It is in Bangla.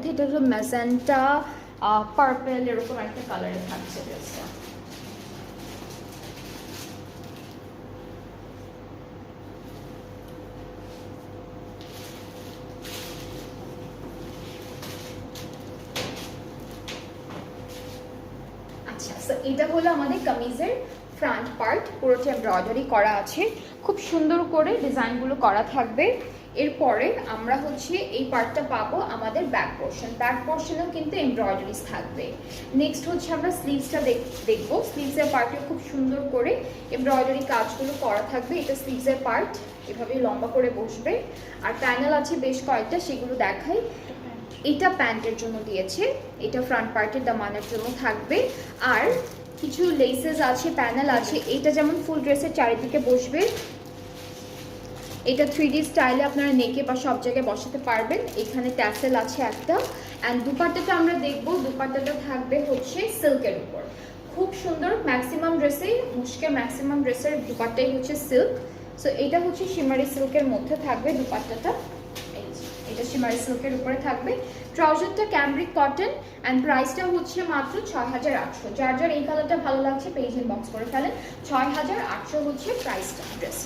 মধ্যে এটা হলো ম্যাজেন্টা পার্পল এরকম একটা কালারে থাকছে ড্রেসটা। আচ্ছা, সো এটা হলো আমাদের কামিজের ফ্রন্ট পার্ট, পুরোটা এমব্রয়ডারি করা আছে, খুব সুন্দর করে ডিজাইনগুলো করা থাকবে। এরপরে আমরা হচ্ছে এই পার্টটা পাবো আমাদের ব্যাক পোর্শন, ব্যাক পোর্শনেও কিন্তু এমব্রয়ডারিজ থাকবে। নেক্সট হচ্ছে আমরা স্লিভসটা দেখবো। স্লিভসের পার্টে খুব সুন্দর করে এমব্রয়ডারি কাজগুলো করা থাকবে। এটা স্লিভসের পার্ট, এভাবে লম্বা করে বসবে, আর প্যানেল আছে বেশ কয়েকটা, সেগুলো দেখাই। এটা প্যান্টের জন্য দিয়েছে, এটা ফ্রন্ট পার্টের দামানের জন্য থাকবে, আর কিছু লেসেস আছে, প্যানেল আছে। এটা যেমন ফুল ড্রেসের চারিদিকে বসবে, এটা 3D স্টাইলে আপনারা নেকে বা সব জায়গায় বসাতে পারবেন। এখানে ট্যাসেল আছে একটা। অ্যান্ড দুপাট্টাটা আমরা দেখবো, দুপাট্টাটা থাকবে হচ্ছে সিল্কের উপর, খুব সুন্দর। ম্যাক্সিমাম ড্রেসে, মুশকে ম্যাক্সিমাম ড্রেসের দুপাট্টাই হচ্ছে সিল্ক। সো এটা হচ্ছে শিমারি সিল্কের মধ্যে থাকবে দুপাট্টাটা, এটা শিমারি সিল্কের উপরে থাকবে। ট্রাউজারটা ক্যামব্রিক কটন, অ্যান্ড প্রাইসটা হচ্ছে মাত্র 6800। যার যার এই কালারটা ভালো লাগছে পেজ ইনবক্স করে ফেলেন। 6800 হচ্ছে প্রাইসটা ড্রেস।